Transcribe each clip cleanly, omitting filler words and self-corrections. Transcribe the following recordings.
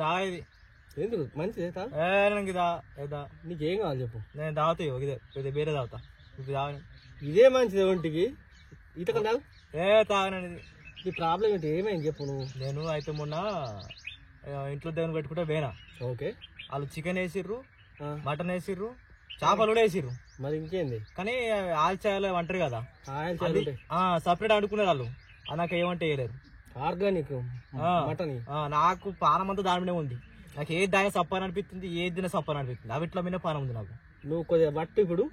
తాగేది ఎందుకు మంచిదే నీకేం కావాలి చెప్పు. నేను తాగుతాయి ఇదే వేరే తాగుతా ఇదే మంచిది ఒంటికి. ఈత తాగు. తాగనండి. నీ ప్రాబ్లం ఏంటి? ఏమైంది చెప్పు నువ్వు. నేను అయితే మొన్న ఇంట్లో దేవుని పెట్టుకుంటే పోయినా. ఓకే. వాళ్ళు చికెన్ వేసిర్రు, మటన్ వేసిర్రు, చేపలు కూడా వేసిర్రు. మరి ఇంకేంది కానీ ఆయిల్ చేయాలి అంటారు కదా, సపరేట్ అనుకున్నారు వాళ్ళు. నాకు ఏమంటే వేయలేరు. ఆర్గానిక్ మటన్ నాకు పానం అంతా దాని మీద ఉంది. నాకు ఏది దాని సప్పని అనిపిస్తుంది, ఏది తిన సప్పని అనిపిస్తుంది. అవిట్ల మీద పానం ఉంది నాకు. నువ్వు కొద్దిగా పట్టు. ఇప్పుడు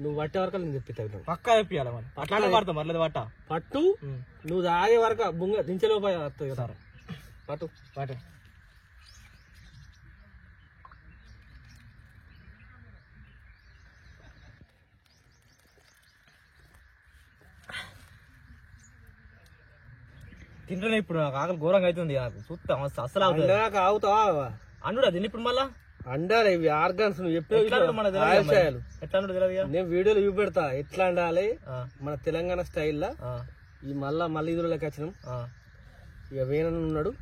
నువ్వు పట్టే వరకు నేను చెప్పిస్తాను. పక్కా చెప్పాలి మరి. అట్లానే పడతాం మరలేదు పట్టు. నువ్వు తాగే వరకు బుంగ దించలోపు వస్తుంది కదా. పట్టు పట్టు. తింటే ఇప్పుడు నాకు ఆకలి ఘోరంగా అవుతుంది. నాకు చూస్తా అసలు ఆగుతావా అండు తిని ఇప్పుడు మళ్ళా అండాలి. ఇవి ఆర్గాన్స్ నువ్వు చెప్పే ఎట్లా నేను వీడియోలో చూపెడతా ఎట్లా అండాలి మన తెలంగాణ స్టైల్లో. ఈ మళ్ళీ ఇదిలోకి వచ్చినాం. ఇక వేణన్ ఉన్నాడు.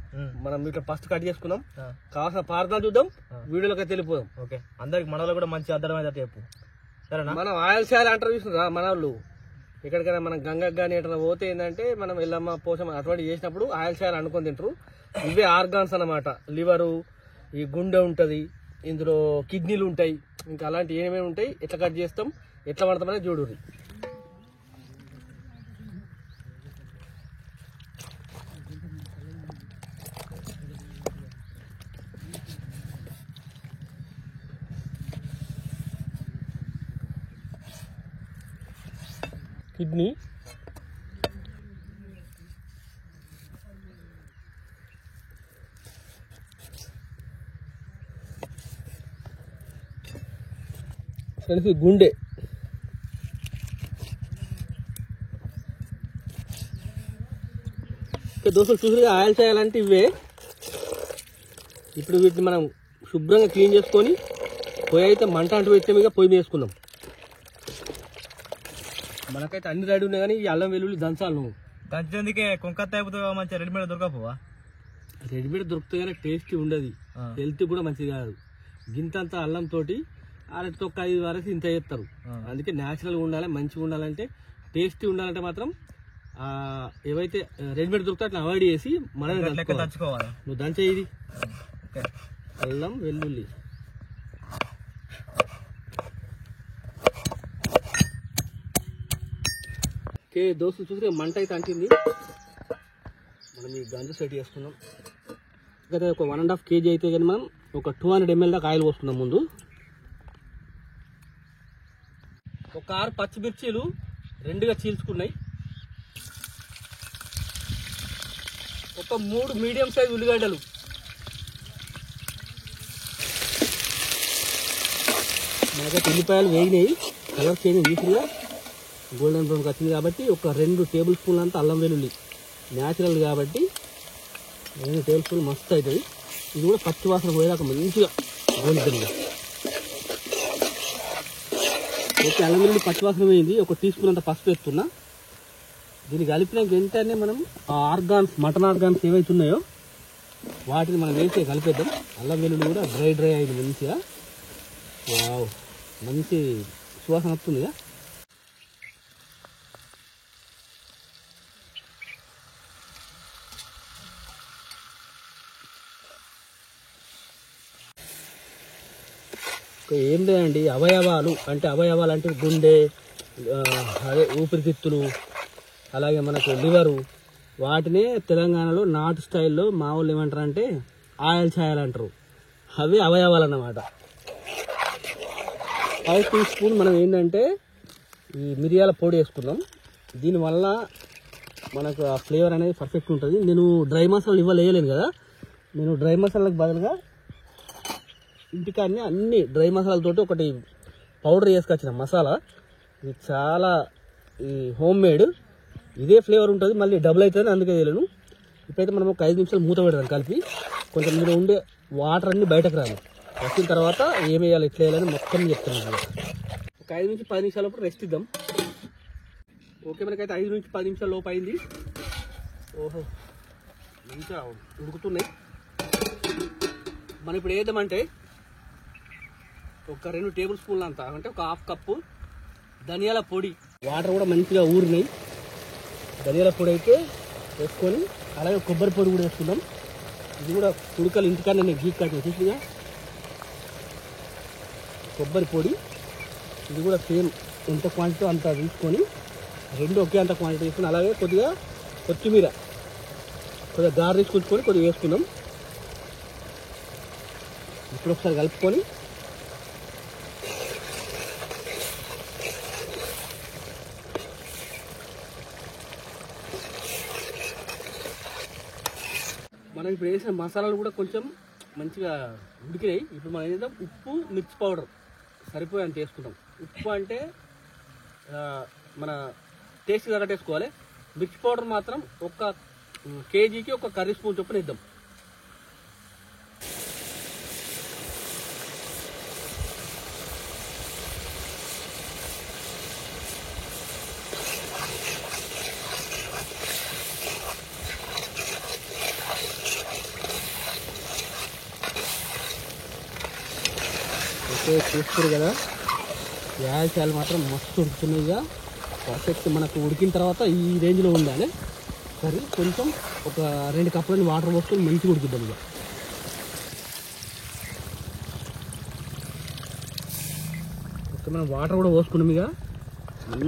మనం ఇట్లా ఫస్ట్ కట్ చేసుకున్నాం. కావాల్సిన పదార్థాలు చూద్దాం, వీడియోలోకి వెళ్ళిపోదాం. ఓకే. అందరికి మనలో కూడా మంచి అర్థమైతే చెప్పు సరేనా. మనం ఆయిల్ చేయాలి అంటారు చూసినా మన వాళ్ళు. ఎక్కడికైనా మనం గంగకు కానీ ఎట్లా పోతే ఏంటంటే మనం ఎల్లమ్మ పోసం అటువంటి చేసినప్పుడు ఆయిల్ చేయాలి అనుకొని తింటారు. ఇవే ఆర్గాన్స్ అన్నమాట. లివరు, ఈ గుండె ఉంటుంది, ఇందులో కిడ్నీలు ఉంటాయి, ఇంకా అలాంటివి ఏమేమి ఉంటాయి. ఎట్లా కట్ చేస్తాం, ఎట్లా పడతామని చూడుర్రి. కిడ్నీ, ఫ్రెండ్స్ గుండె, దోస్తులు చూసిగా ఆయిల్ చేయాలంటే ఇవే. ఇప్పుడు వీటిని మనం శుభ్రంగా క్లీన్ చేసుకొని పొయ్యి అయితే మంట అంటూ పెట్టాము. ఇక పొయ్యి వేసుకుందాం. మనకైతే అన్ని రెడీ ఉన్నాయి, కానీ ఈ అల్లం వెల్లుల్లి దంచాలి. నువ్వు దంచేందుకే కొంకత్త అయిపోతావా? మంచిగా రెడీమేడ్ దొరకపోవా? రెడీమేడ్ దొరుకుతాయి కానీ టేస్టీ ఉండదు, హెల్త్ కూడా మంచిది కాదు. గింతంత అల్లం తోటి అరటి తొక్క 5 వరకు ఇంత చేస్తారు. అందుకే న్యాచురల్గా ఉండాలి, మంచిగా ఉండాలంటే, టేస్టీ ఉండాలంటే మాత్రం ఏవైతే రెడీమేడ్ దొరుకుతాయి అట్లా అవాయిడ్ చేసి మనమే దంచుకోవాలి. నువ్వు దంచే ఇది అల్లం వెల్లుల్లి. ఓకే దోస్తులు చూసి మంట అయితే అంటింది. మనం ఈ గంజు సెట్ చేసుకున్నాం. ఇంకా ఒక 1.5 kg అయితే కానీ మనం ఒక 200 ml దాకా ఆయిల్ పోసుకున్నాం. ముందు ఒక 6 పచ్చిమిర్చీలు 2గా చీల్చుకున్నాయి. ఒక 3 మీడియం సైజ్ ఉల్లిగడ్డలు, నాకైతే ఉల్లిపాయలు వేగినాయి. కలర్ చేంజ్ ఈజీగా గోల్డెన్ బ్రౌన్కి వచ్చింది కాబట్టి ఒక 2 టేబుల్ స్పూన్లు అంతా అల్లం వెల్లుల్లి న్యాచురల్ కాబట్టి 2 టేబుల్ స్పూన్లు మస్తు అవుతుంది. ఇది కూడా పచ్చి వాసన పోయేదాకా మంచిగా గోలుతుంది. ఓకే అల్లం వెల్లుల్లి పచ్చి వాసన పోయింది. ఒక టీ స్పూన్ అంత పసుపు వేస్తున్నా. దీన్ని కలిపినాక వెంటనే మనం ఆర్గాన్స్, మటన్ ఆర్గాన్స్ ఏవైతే ఉన్నాయో వాటిని మనం వేసి కలిపేద్దాం. అల్లం వెల్లుల్లి కూడా డ్రై అయింది మంచిగా. వావ్ మంచి సువాసన వస్తుందిగా. ఏం లేదండి, అవయవాలు అంటే గుండె, అదే ఊపిరితిత్తులు, అలాగే మనకు లివరు, వాటినే తెలంగాణలో నాటు స్టైల్లో మా వాళ్ళు ఏమంటారు అంటే ఆయిల్ చేయాలంటారు. అవి అవయవాలు అన్నమాట. 5 టీ స్పూన్ మనం ఏంటంటే ఈ మిరియాల పొడి వేసుకున్నాం. దీనివల్ల మనకు ఆ ఫ్లేవర్ అనేది పర్ఫెక్ట్ ఉంటుంది. నేను డ్రై మసాలాలు వేయలేను కదా, నేను డ్రై మసాలాలకు బదులుగా ఇంటికాడనే అన్ని డ్రై మసాలాలతోటి ఒకటి పౌడర్ చేసుకొచ్చిన మసాలా. ఇది చాలా ఈ హోమ్ మేడ్, ఇదే ఫ్లేవర్ ఉంటుంది, మళ్ళీ డబుల్ అవుతుంది, అందుకే తెలియను. ఇప్పుడైతే మనం ఒక 5 నిమిషాలు మూత పెడతాం కలిపి. కొంచెం ఇందులో ఉండే వాటర్ అన్ని బయటకు రాదు. వచ్చిన తర్వాత ఏం వేయాలి, ఎట్లా వేయాలని మొత్తం చెప్తాను. ఒక 5 నుంచి 10 నిమిషాల లోపు రెస్ట్ ఇద్దాం. ఓకే మనకైతే 5 నుంచి 10 నిమిషాల లోపు అయింది. ఓహో మంచిగా ఉడుకుతున్నాయి. మనం ఇప్పుడు ఏద్దామంటే ఒక 2 టేబుల్ స్పూన్లు అంతా, అంటే ఒక 1/2 కప్పు ధనియాల పొడి. వాటర్ కూడా మంచిగా ఊరినాయి. ధనియాల పొడి అయితే వేసుకొని, అలాగే కొబ్బరి పొడి కూడా వేసుకుందాం. ఇది కూడా ఉడకలు ఇంటికన్నా నేను గీక్ కట్టిన చూసిగా కొబ్బరి పొడి. ఇది కూడా సేమ్ ఎంత క్వాంటిటీ అంత తీసుకొని 2 ఒకే అంత క్వాంటిటీ తీసుకొని, అలాగే కొద్దిగా కొత్తిమీర కొద్దిగా గార్నిష్ తీసుకొని కొద్దిగా వేసుకుందాం. ఇప్పుడు ఒకసారి కలుపుకొని మనం ఇప్పుడు వేసిన మసాలాలు కూడా కొంచెం మంచిగా ఉడికినాయి. ఇప్పుడు మనం ఏదైనా ఉప్పు, మిర్చి పౌడర్ సరిపోయేంత వేసుకుంటాం. ఉప్పు అంటే మన టేస్ట్ తగ్గట్టు వేసుకోవాలి. మిర్చి పౌడర్ మాత్రం 1 కేజీకి 1 కర్రీ స్పూన్ చొప్పున వేద్దాం. ఓకే, చూస్తారు కదా యాలక్కాయలు మాత్రం మస్తు ఉడుకుతున్నాయిగా. పర్ఫెక్ట్ మనకు ఉడికిన తర్వాత ఈ రేంజ్లో ఉండాలి. సరే, కొంచెం ఒక 2 కప్పులని వాటర్ పోసుకొని మంచిగా ఉడికిద్దాం. ఇక ఓకే, మనం వాటర్ కూడా పోసుకున్నాం. ఇక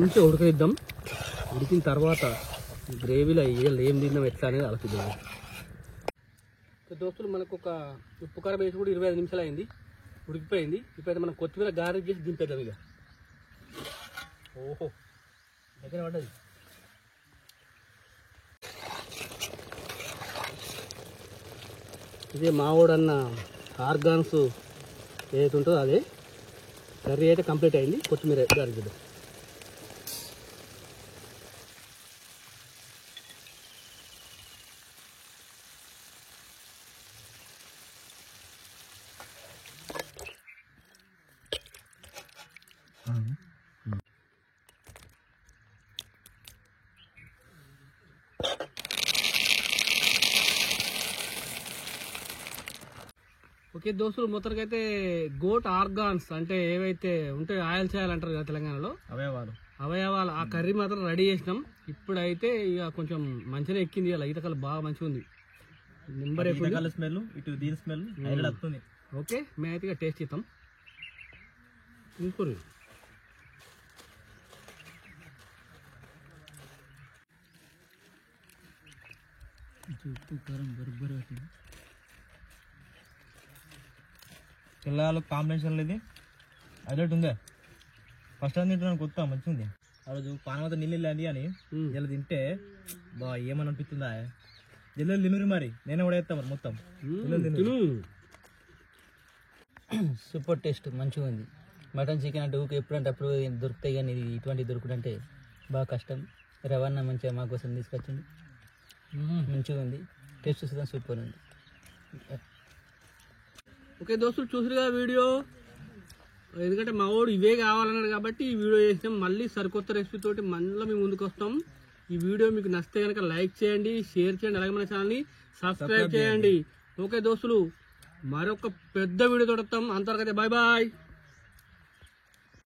మంచిగా ఉడకనిద్దాం. ఉడికిన తర్వాత గ్రేవీలో ఏం తిన్నాం ఎట్లా అనేది ఆలోచిద్దాం. దోస్తులు, మనకు ఒక ఉప్పు కారం వేసి కూడా 25 నిమిషాలు అయింది, ఉడికిపోయింది. ఇప్పుడైతే మనం కొత్తిమీర గారెట్ చేసి దింపేద్దాం. ఇక ఓహో, దగ్గర పడ్డది. ఇదే మావోడన్న ఆర్గాన్స్ ఏదైతే ఉంటుందో అదే కర్రీ అయితే కంప్లీట్ అయింది. కొత్తిమీర గారెట్ చేద్దాం. ఓకే దోస్తులు, మొత్తానికైతే గోట్ ఆర్గాన్స్ అంటే ఏవైతే ఉంటాయో ఆయిల్ చేయాలంటారు కదా తెలంగాణలో, అవయవాలు ఆ కర్రీ మాత్రం రెడీ చేసినాం. ఇప్పుడైతే ఇక కొంచెం మంచిగా ఎక్కింది. ఇలా ఈతకాలు బాగా మంచిగా ఉంది. నెంబర్ స్మెల్, ఇటు దీని స్మెల్ వస్తుంది. ఓకే, మేమైతే ఇక టేస్ట్ చేద్దాం. ఇంకోరు ఉప్పు కారం బొబ్బరి పిల్లలు కాంబినేషన్లో ఇది హైలైట్ ఉందే. ఫస్ట్ టైం తింటున్నాను, కొత్త మంచిగా ఉంది. ఆ రోజు పానవత నీళ్ళు అండి అని ఇలా తింటే బా ఏమని అనిపిస్తుందా. జిల్లలు తినురు మరి, నేనే కూడా వేస్తా మరి మొత్తం. సూపర్ టేస్ట్ మంచిగా ఉంది. మటన్, చికెన్ అంటే ఊరికి ఎప్పుడంటే అప్పుడు దొరుకుతాయి, కానీ ఇది ఇటువంటి దొరుకుతుంటే బాగా కష్టం. రవాణా మంచిగా మా కోసం తీసుకొచ్చింది. మంచిగా ఉంది, టేస్ట్ చూస్తే సూపర్ ఉంది. ఓకే దోస్తులు, చూసిరుగా వీడియో. ఎందుకంటే మా వాడు ఇవే కావాలన్నాడు కాబట్టి ఈ వీడియో చేసినాం. మళ్ళీ సరికొత్త రెసిపీ తోటి మళ్ళీ మేము ముందుకు వస్తాం. ఈ వీడియో మీకు నచ్చితే కనుక లైక్ చేయండి, షేర్ చేయండి, అలాగే మన ఛానల్ని సబ్స్క్రైబ్ చేయండి. ఓకే దోస్తులు, మరొక పెద్ద వీడియో తోడతాం. అంతవరకు అయితే బాయ్ బాయ్.